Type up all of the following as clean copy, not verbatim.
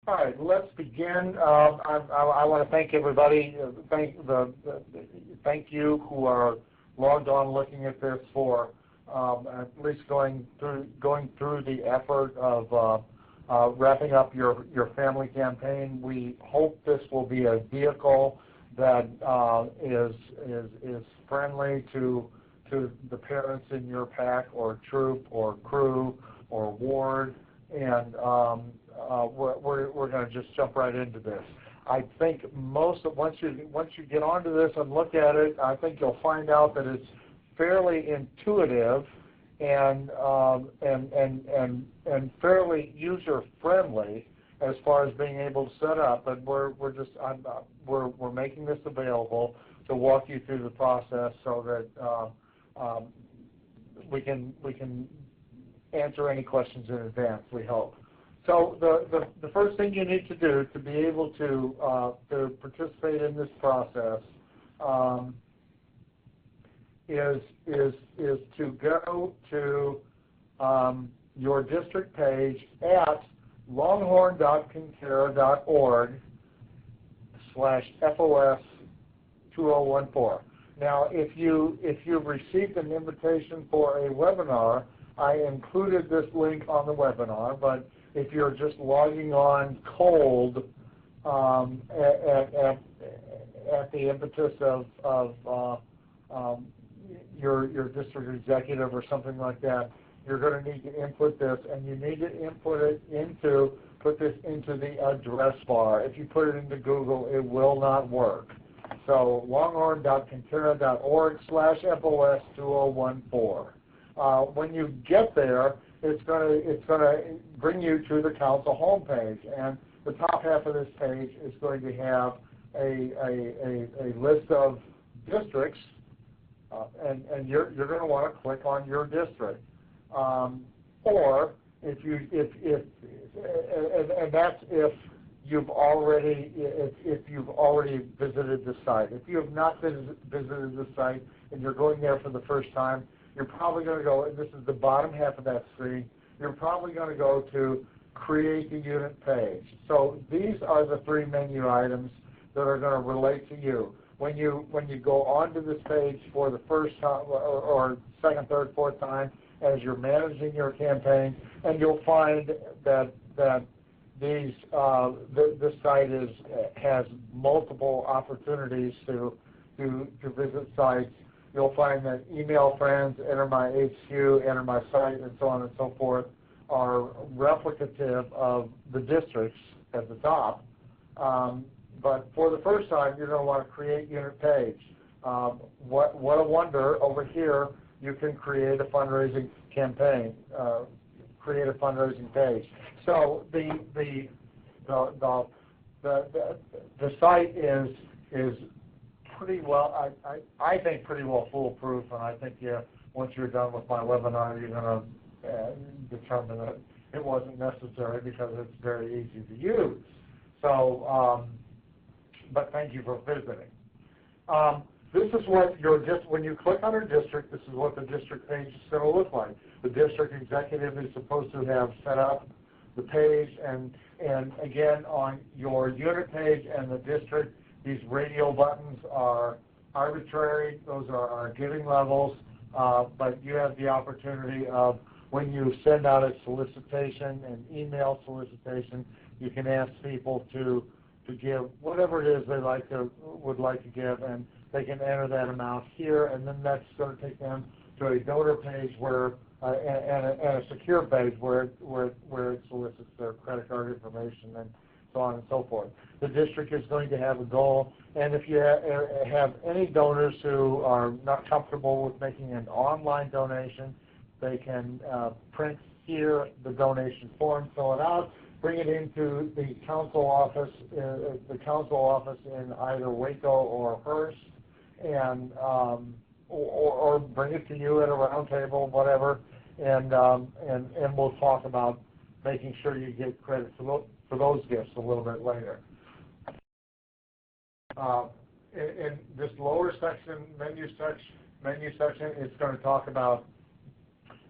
All right, let's begin. I want to thank everybody. Thank you who are logged on looking at this for at least going through the effort of wrapping up your family campaign. We hope this will be a vehicle that is friendly to the parents in your pack or troop or crew or ward, and we're going to just jump right into this. I think once you get onto this and look at it, I think you'll find out that it's fairly intuitive and fairly user friendly as far as being able to set up. But we're making this available to walk you through the process so that we can answer any questions in advance, we hope. So the first thing you need to do to be able to participate in this process is to go to your district page at longhorn.conterra.org/FOS2014. Now, if you've received an invitation for a webinar, I included this link on the webinar, but if you're just logging on cold at the impetus of your district executive or something like that, you're going to need to input this, and you need to put this into the address bar. If you put it into Google, it will not work. So longhorn.conterra.org/FOS2014. When you get there, it's going to bring you to the council homepage, and the top half of this page is going to have a list of districts, and you're going to want to click on your district, or if that's if you've already visited the site. If you have not visited the site and you're going there for the first time, you're probably going to go, and this is the bottom half of that screen, you're probably going to go to create the unit page. So these are the three menu items that are going to relate to you. When you go onto this page for the first time or second, third, fourth time as you're managing your campaign, and you'll find that this site has multiple opportunities to visit sites. You'll find that email friends, enter my HQ, enter my site, and so on and so forth are replicative of the districts at the top. But for the first time, you're going to want to create unit page. What a wonder, over here, you can create a fundraising campaign, create a fundraising page. So the site is pretty well, I think pretty well foolproof, and I think once you're done with my webinar, you're going to determine that it wasn't necessary because it's very easy to use. So, but thank you for visiting. This is what when you click on your district, this is what the district page is going to look like. The district executive is supposed to have set up the page, and again, on your unit page and the district, these radial buttons are arbitrary. Those are our giving levels, but you have the opportunity of, when you send out a solicitation, an email solicitation, you can ask people to give whatever it is they would like to give, and they can enter that amount here, and then that's going to take them to a donor page where and a secure page where it solicits their credit card information and so on and so forth. The district is going to have a goal, and if you have any donors who are not comfortable with making an online donation, they can print here the donation form, fill it out, bring it into the council office in either Waco or Hearst, and or bring it to you at a round table, whatever, and we'll talk about making sure you get credit for those gifts a little bit later. In this lower section, menu section, it's going to talk about,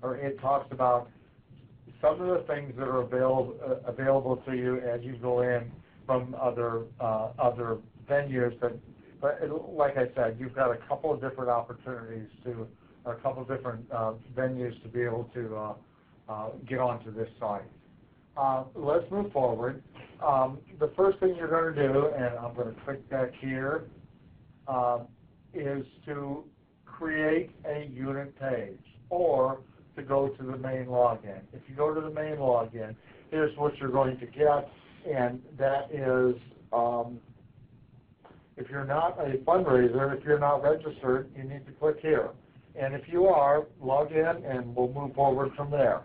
or it talks about some of the things that are available to you as you go in from other venues, but like I said, you've got a couple of different opportunities a couple of different venues to be able to get onto this site. Let's move forward. The first thing you're going to do, and I'm going to click back here, is to create a unit page or to go to the main login. If you go to the main login, here's what you're going to get, and that is, if you're not a fundraiser, if you're not registered, you need to click here. And if you are, log in and we'll move forward from there.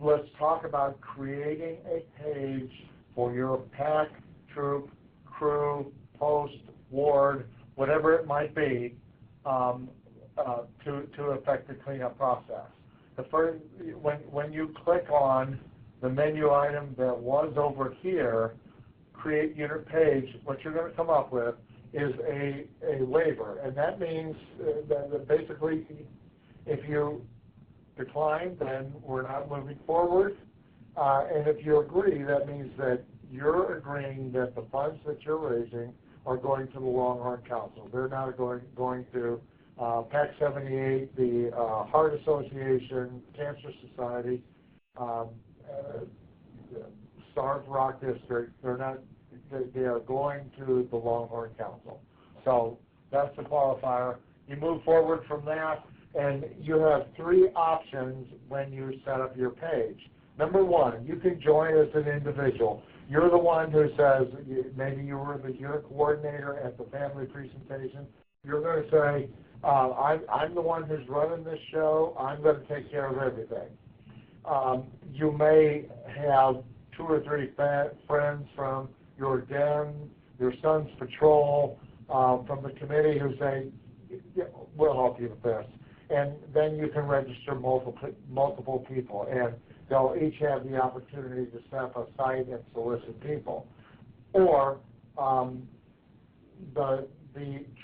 Let's talk about creating a page for your PAC, troop, crew, post, ward, whatever it might be, to affect the cleanup process. When you click on the menu item that was over here, create unit page, what you're going to come up with is a waiver, and that means that basically if you decline, then we're not moving forward, and if you agree, that means that you're agreeing that the funds that you're raising are going to the Longhorn Council. They're not going to PAC 78, the Heart Association, Cancer Society, Starved Rock District. They're not. They are going to the Longhorn Council. So that's the qualifier. You move forward from that, and you have three options when you set up your page. Number one, you can join as an individual. You're the one who says, maybe you were the unit coordinator at the family presentation. You're going to say, I'm the one who's running this show. I'm going to take care of everything. You may have 2 or 3 friends from your den, your son's patrol, from the committee who say, yeah, we'll help you with this. And then you can register multiple people, and they'll each have the opportunity to set up a site and solicit people. Or the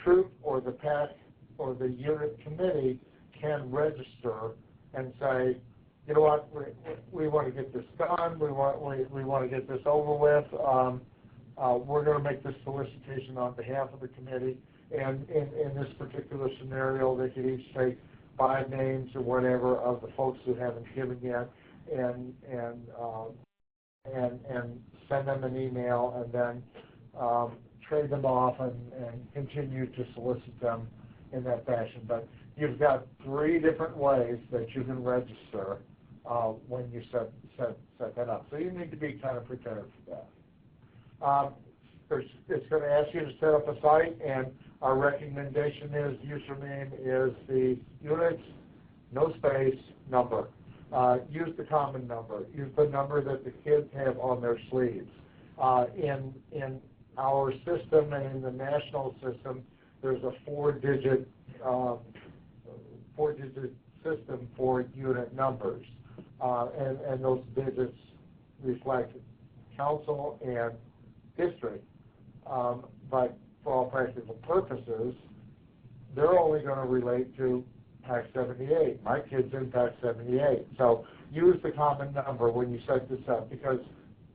troop or the PAC or the unit committee can register and say, you know what, we want to get this done, we want to get this over with, we're going to make this solicitation on behalf of the committee, and in this particular scenario, they could each take 5 names or whatever of the folks who haven't given yet, and send them an email, and then trade them off and continue to solicit them in that fashion. But you've got 3 different ways that you can register when you set that up. So you need to be kind of prepared for that. It's going to ask you to set up a site, and our recommendation is username is the units, no space, number. Use the common number. Use the number that the kids have on their sleeves. In our system and in the national system, there's a 4-digit system for unit numbers, and those digits reflect council and district. But for all practical purposes, they're only going to relate to PAC 78. My kid's in PAC 78. So use the common number when you set this up, because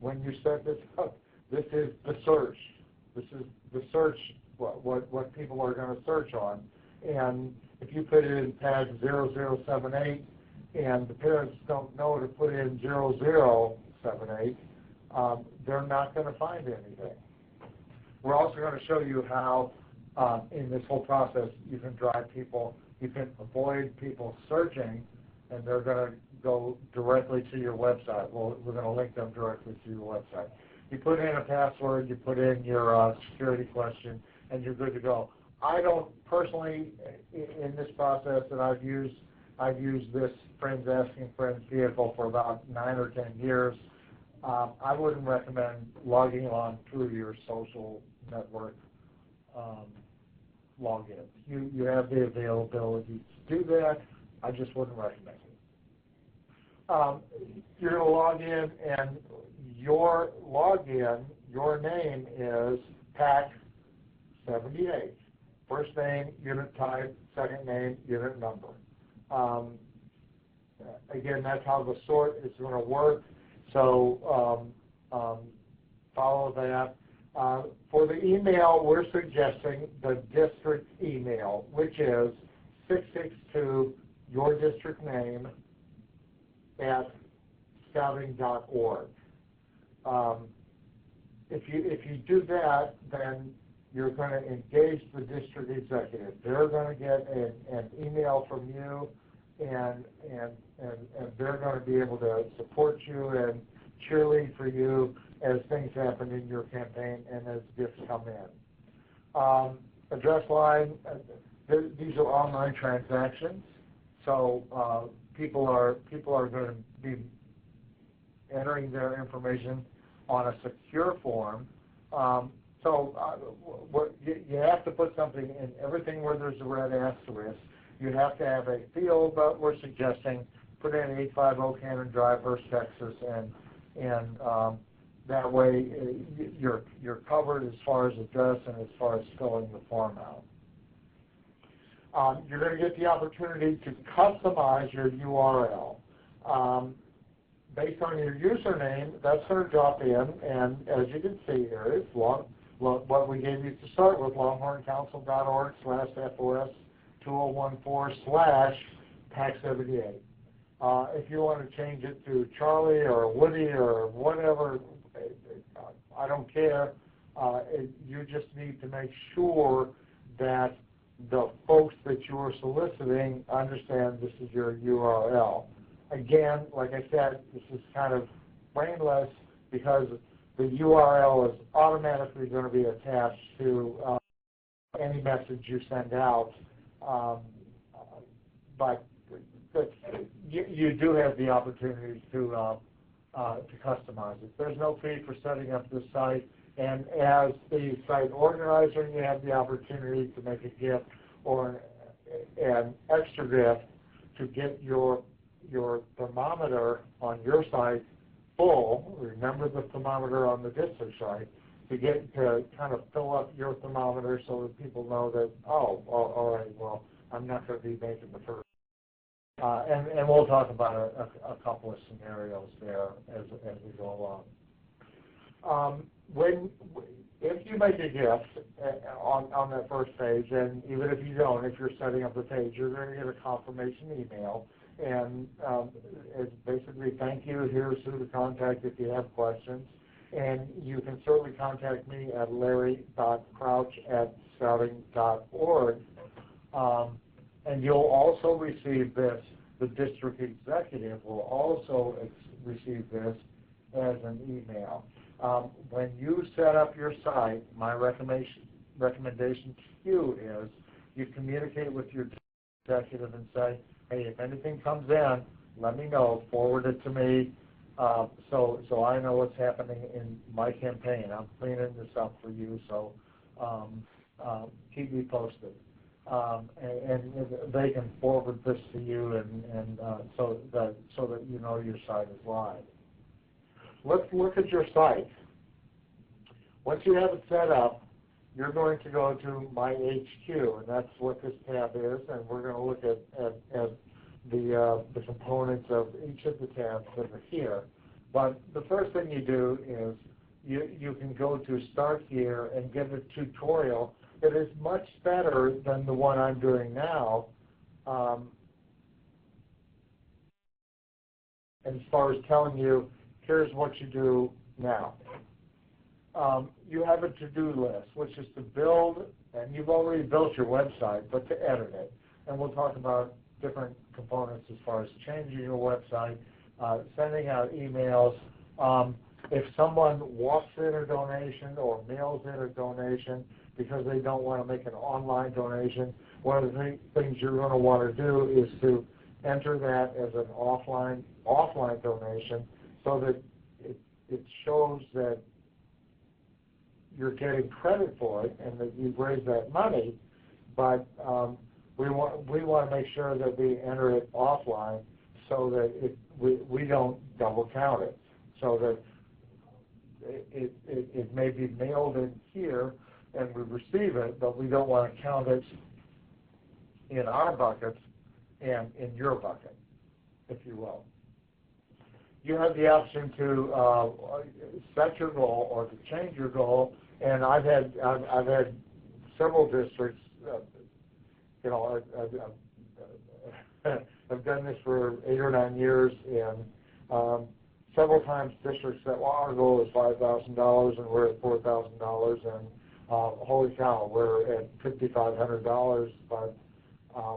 when you set this up, this is the search. This is the search, what people are going to search on. And if you put it in PAC 0078 and the parents don't know to put in 0078, they're not going to find anything. We're also going to show you how, in this whole process, you can drive people, you can avoid people searching, and they're going to go directly to your website. Well, we're going to link them directly to your website. You put in a password, you put in your security question, and you're good to go. I don't personally, in this process that I've used this Friends Asking Friends vehicle for about 9 or 10 years. I wouldn't recommend logging on through your social network login. You have the availability to do that. I just wouldn't recommend it. You're going to log in, and your login, your name is PAC 78. First name, unit type, second name, unit number. again, that's how the sort is going to work. So follow that. For the email, we're suggesting the district email, which is 662 your district name at scouting.org. If you do that, then you're going to engage the district executive. They're going to get an email from you, and they're going to be able to support you and cheerlead for you as things happen in your campaign and as gifts come in. Address line, these are online transactions, so people are going to be entering their information on a secure form. You have to put something in everything where there's a red asterisk. You have to have a field, but we're suggesting put in 850 Cannon Drive, Hurst, Texas, and that way you're covered as far as address and as far as filling the form out. You're going to get the opportunity to customize your URL. Based on your username, that's going to drop in, and as you can see here, it's what we gave you to start with, longhorncouncil.org/FOS2014/PAC78. If you want to change it to Charlie or Woody or whatever, I don't care. You just need to make sure that the folks that you are soliciting understand this is your URL. Again, like I said, this is kind of brainless because the URL is automatically going to be attached to any message you send out, but you do have the opportunity to customize it. There's no fee for setting up this site, and as the site organizer, you have the opportunity to make a gift or an extra gift to get your thermometer on your site full. Remember the thermometer on the district site, to kind of fill up your thermometer so that people know that, all right, well, I'm not going to be making the first. And we'll talk about a couple of scenarios there as we go along. If you make a gift on that first page, and even if you don't, if you're setting up the page, you're going to get a confirmation email. And it's basically, thank you, here's who to contact if you have questions. And you can certainly contact me at larry.crouch@scouting.org. And you'll also receive this, the district executive will also receive this as an email. When you set up your site, my recommendation to you is you communicate with your executive and say, hey, if anything comes in, let me know, forward it to me, so I know what's happening in my campaign. I'm cleaning this up for you, so keep me posted. And they can forward this to you, and so that you know your site is live. Let's look at your site. Once you have it set up, you're going to go to My HQ, and that's what this tab is, and we're going to look at the components of each of the tabs that are here. But the first thing you do is you can go to Start Here and get a tutorial that is much better than the one I'm doing now, as far as telling you, here's what you do now. You have a to-do list, which is to build, and you've already built your website, but to edit it. And we'll talk about different components as far as changing your website, sending out emails. If someone walks in a donation or mails in a donation because they don't want to make an online donation, one of the things you're going to want to do is to enter that as an offline donation so that it shows that you're getting credit for it and that you've raised that money, but we want to make sure that we enter it offline so that we don't double count it, so that it may be mailed in here and we receive it, but we don't want to count it in our buckets and in your bucket. if you will. You have the option to set your goal or to change your goal, and I've had several districts. I've done this for 8 or 9 years, and several times districts said, well, our goal is $5,000 and we're at $4,000, and holy cow, we're at $5,500, but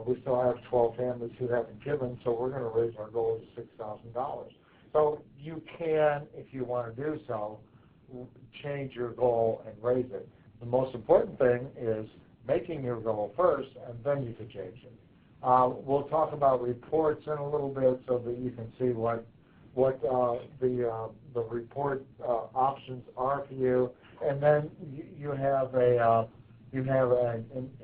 we still have 12 families who haven't given, so we're going to raise our goal to $6,000. So you can, if you want to do so, change your goal and raise it. The most important thing is making your goal first, and then you can change it. We'll talk about reports in a little bit so that you can see what the report options are for you, and then you have an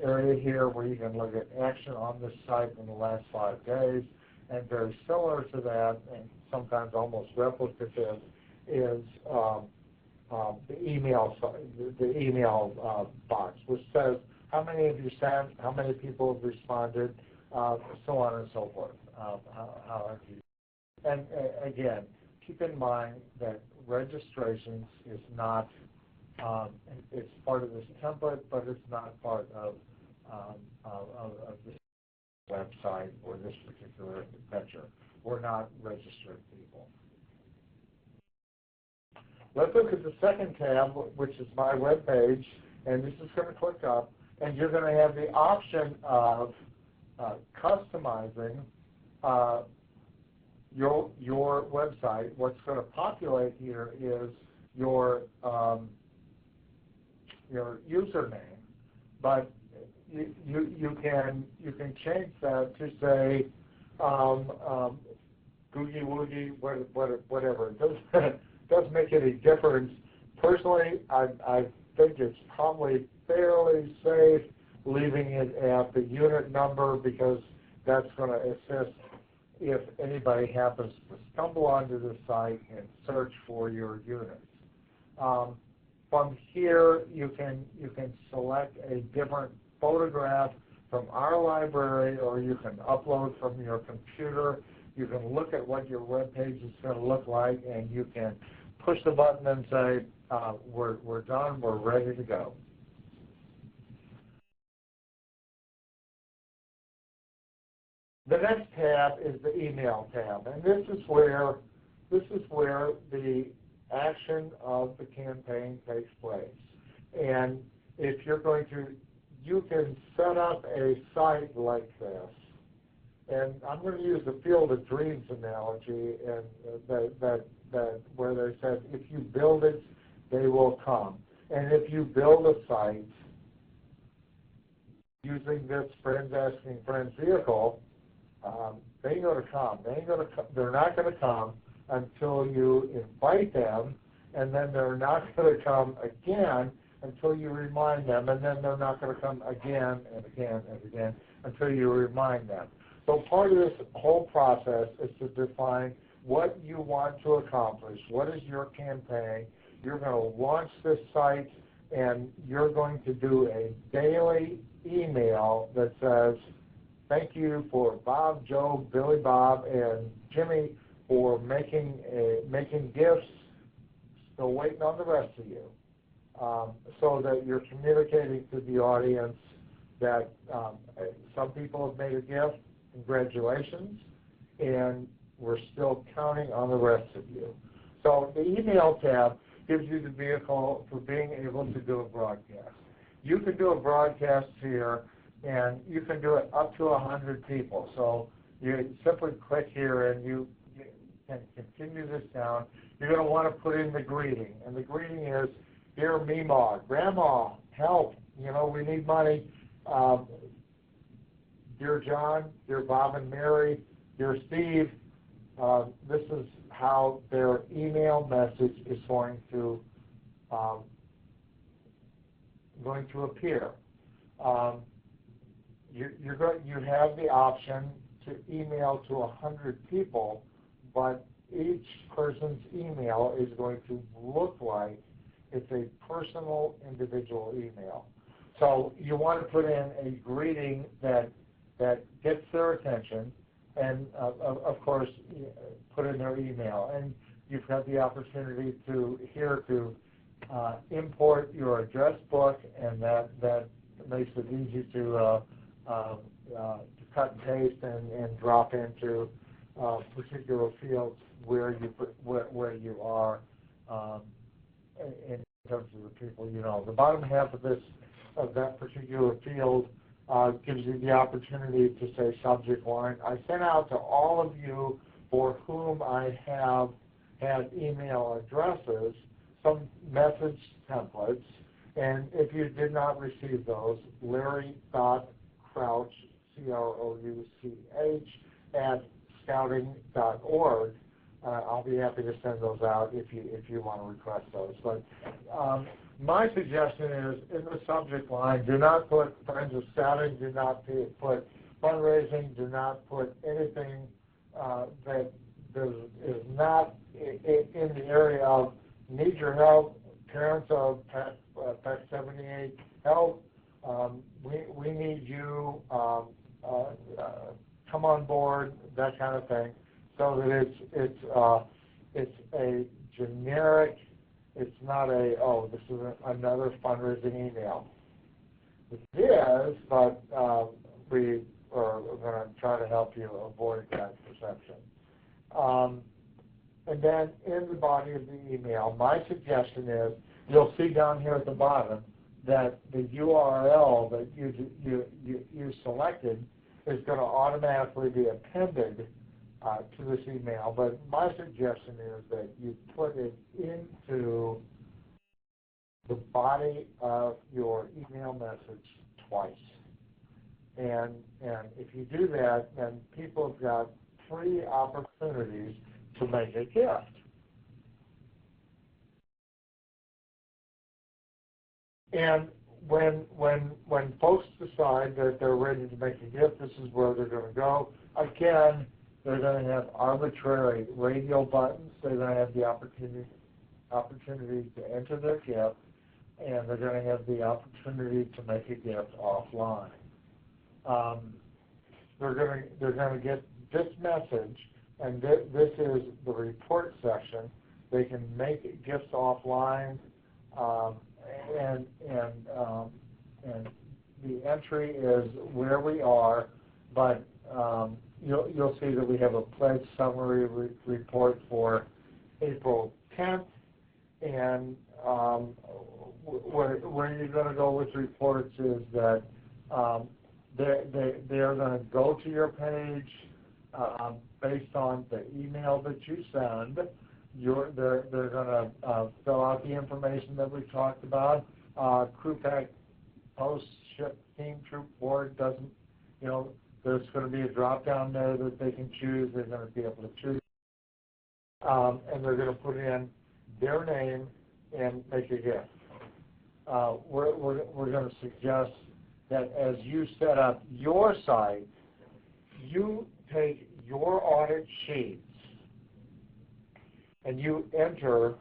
area here where you can look at action on this site in the last 5 days, and very similar to that, and sometimes almost replicative, is the email box, which says how many have you sent, how many people have responded, so on and so forth. And again, keep in mind that registrations is not, it's part of this template, but it's not part of this website or this particular venture. We're not registered people. Let's look at the second tab, which is my web page, and this is going to click up, and you're going to have the option of customizing your website. What's going to populate here is your username, but you can change that to say Googie Woogie, whatever. It doesn't make any difference. Personally, I think it's probably fairly safe leaving it at the unit number, because that's going to assist if anybody happens to stumble onto the site and search for your units. From here, you can select a different photograph from our library, or you can upload from your computer. You can look at what your web page is going to look like, and you can push the button and say, we're done, we're ready to go. The next tab is the email tab, and this is where the action of the campaign takes place. And if you're going to, you can set up a site like this. And I'm going to use the Field of Dreams analogy, and that where they said, if you build it, they will come. And if you build a site using this Friends Asking Friends vehicle, they ain't going to come. They're not going to come until you invite them, and then they're not going to come again until you remind them, and then they're not going to come again and again and again until you remind them. So part of this whole process is to define what you want to accomplish. What is your campaign? You're going to launch this site, and you're going to do a daily email that says, thank you for Bob, Joe, Billy Bob, and Jimmy for making gifts. Still waiting on the rest of you. So that you're communicating to the audience that some people have made a gift, congratulations, and we're still counting on the rest of you. So the email tab gives you the vehicle for being able to do a broadcast. You can do a broadcast here, and you can do it up to 100 people. So you simply click here, and you can continue this down. You're going to want to put in the greeting, and the greeting is, dear Meemaw, Grandma, help, we need money. Dear John, dear Bob and Mary, dear Steve, this is how their email message is going to appear. You have the option to email to 100 people, but each person's email is going to look like it's a personal, individual email. So you want to put in a greeting that gets their attention, and of course, put in their email. And you've got the opportunity to import your address book, and that makes it easy to cut and paste and drop into particular fields where you are in terms of the people you know. The bottom half of that particular field gives you the opportunity to say subject line. I sent out to all of you for whom I have had email addresses some message templates, and if you did not receive those, Larry.Crouch, Crouch, at scouting.org. I'll be happy to send those out if you want to request those. But my suggestion is, in the subject line, do not put Friends of Scouting, do not put fundraising, do not put anything that is not in the area of need your help, parents of PAC 78 help, we need you, come on board, that kind of thing, so that it's a generic. It's not this is another fundraising email. It is, but we are going to try to help you avoid that perception. And then in the body of the email, my suggestion is, you'll see down here at the bottom that the URL that you selected is going to automatically be appended to this email. But my suggestion is that you put it into the body of your email message twice. And if you do that, then people have got 3 opportunities to make a gift. And when folks decide that they're ready to make a gift, this is where they're going to go. Again, they're going to have arbitrary radio buttons. They're going to have the opportunity to enter their gift, and they're going to have the opportunity to make a gift offline. They're going to get this message, and this is the report section. They can make gifts offline, and the entry is where we are, but you'll see that we have a pledge summary report for April 10th, and where you're going to go with reports is that they are going to go to your page based on the email that you send. They're going to fill out the information that we talked about. Crew pack, post, ship, team, troop, board doesn't, there's going to be a drop down there that they can choose. They're going to be able to choose, and they're going to put in their name and make a gift. We're going to suggest that as you set up your site, you take your audit sheets and you enter.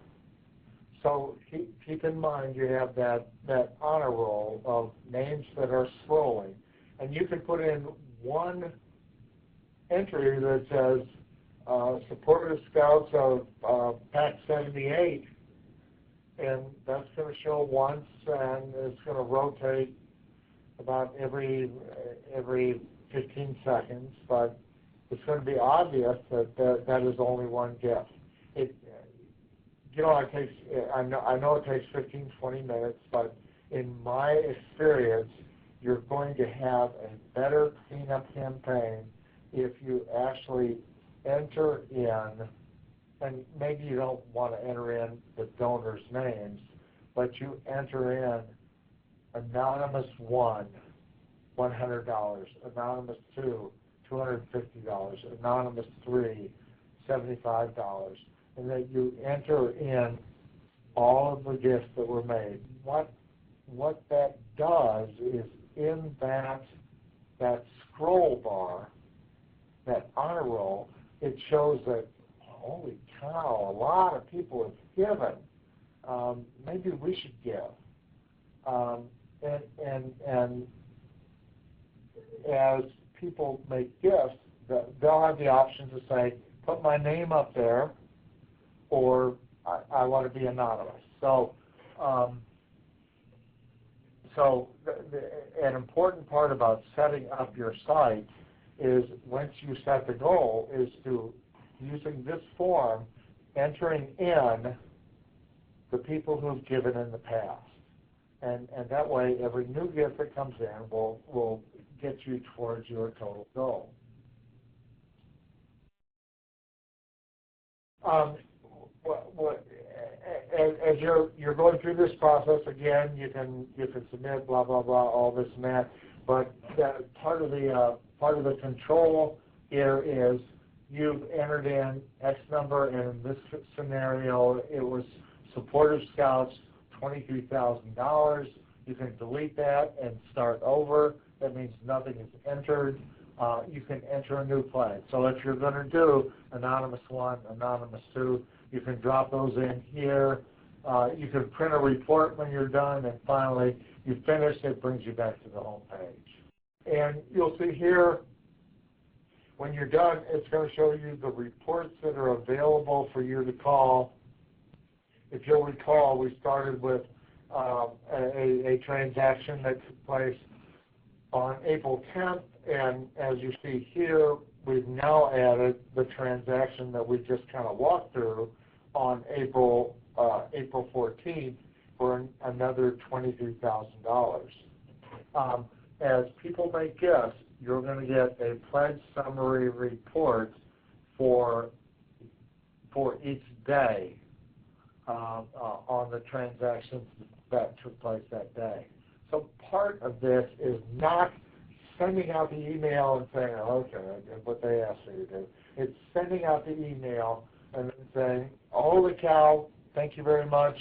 So keep in mind you have that honor roll of names that are scrolling, and you can put in one entry that says supportive scouts of PAC 78, and that's going to show once, and it's going to rotate about every 15 seconds, but it's going to be obvious that is only one gift. It takes, I know it takes 15, 20 minutes, but in my experience, you're going to have a better cleanup campaign if you actually enter in, and maybe you don't want to enter in the donors' names, but you enter in anonymous 1, $100, anonymous 2, $250, anonymous 3, $75, and that you enter in all of the gifts that were made. What that does is, in that scroll bar, that honor roll, it shows that, holy cow, a lot of people have given. Maybe we should give. And as people make gifts, they'll have the option to say, put my name up there, or I want to be anonymous. So, an important part about setting up your site is, once you set the goal, is to, using this form, entering in the people who've given in the past. And that way, every new gift that comes in will get you towards your total goal. As you're going through this process, again, you can submit blah blah blah, all this and that. But part of the control here is, you've entered in X number, and in this scenario, it was supportive scouts, $23,000. You can delete that and start over. That means nothing is entered. You can enter a new flag. So if you're going to do anonymous 1, anonymous 2, you can drop those in here. You can print a report when you're done, and finally you finish. It brings you back to the home page. And you'll see here, when you're done, it's going to show you the reports that are available for you to call. If you'll recall, we started with a transaction that took place on April 10th, and as you see here, we've now added the transaction that we just kind of walked through on April 14th for another $23,000. As people make gifts, you're going to get a pledge summary report for each day on the transactions that took place that day. So part of this is not sending out the email and saying, okay, I did what they asked me to do. It's sending out the email and then saying, holy cow, thank you very much.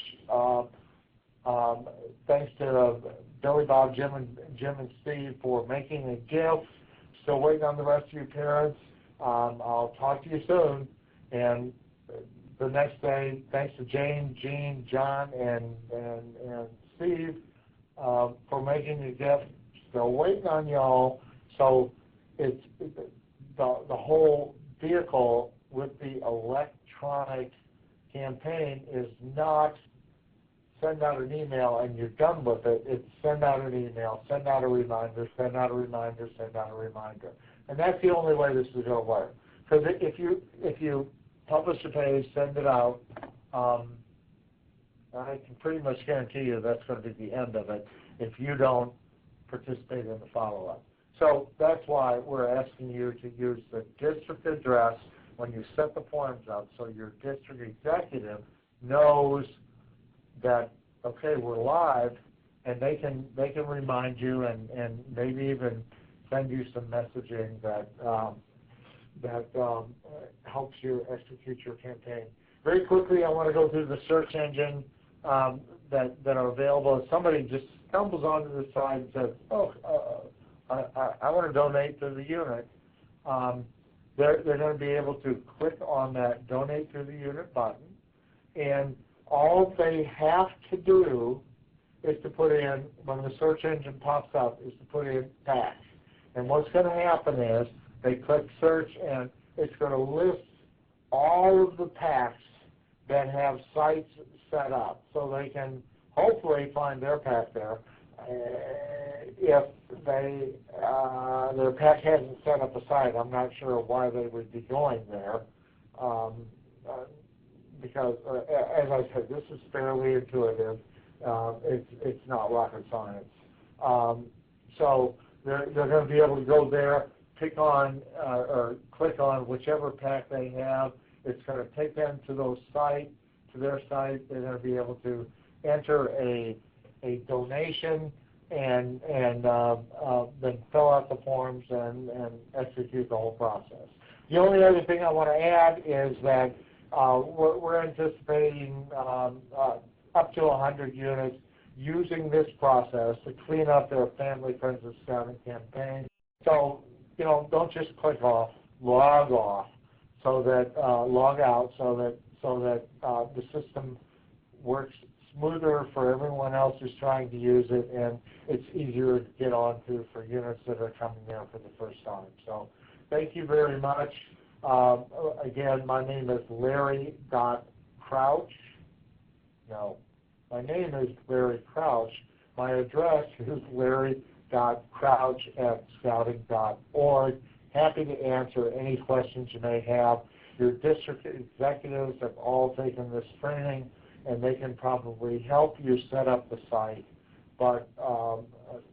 Thanks to Billy, Bob, Jim, and Steve for making a gift. Still waiting on the rest of your parents. I'll talk to you soon. And the next day, thanks to Jane, Jean, John, and Steve for making the gift. Still waiting on y'all. So it's the whole vehicle with the electronic campaign is not send out an email and you're done with it. It's send out an email, send out a reminder, send out a reminder, send out a reminder. And that's the only way this is going to work. Because if you publish a page, send it out, I can pretty much guarantee you that's going to be the end of it if you don't participate in the follow-up. So that's why we're asking you to use the district address when you set the forms up, so your district executive knows that, okay, we're live, and they can remind you and maybe even send you some messaging that helps you execute your campaign. Very quickly, I want to go through the search engine that are available. If somebody just stumbles onto the site and says, oh, I want to donate to the unit, they're going to be able to click on that Donate to the Unit button, and all they have to do is to put in, when the search engine pops up, is to put in PAC. And what's going to happen is they click search, and it's going to list all of the PACs that have sites set up, so they can hopefully find their PAC there. If their PAC hasn't set up a site, I'm not sure why they would be going there, because, as I said, this is fairly intuitive. It's not rocket science. So they're going to be able to go there, pick on or click on whichever PAC they have. It's going to take them to their site. They're going to be able to enter a donation and then fill out the forms and execute the whole process. The only other thing I want to add is that we're anticipating up to 100 units using this process to clean up their Family Friends of Scouting campaign. So, don't just click off, log off, so that log out, so that the system works smoother for everyone else who's trying to use it, and it's easier to get onto for units that are coming there for the first time. So thank you very much. Again, my name is Larry.Crouch. No, my name is Larry Crouch. My address is larry.crouch@scouting.org. Happy to answer any questions you may have. Your district executives have all taken this training, and they can probably help you set up the site. But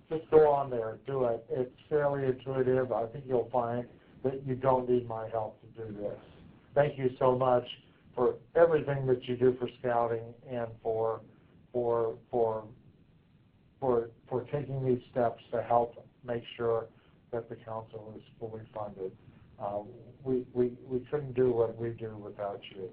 just go on there, do it. It's fairly intuitive. I think you'll find that you don't need my help to do this. Thank you so much for everything that you do for Scouting and for taking these steps to help make sure that the council is fully funded. We couldn't do what we do without you.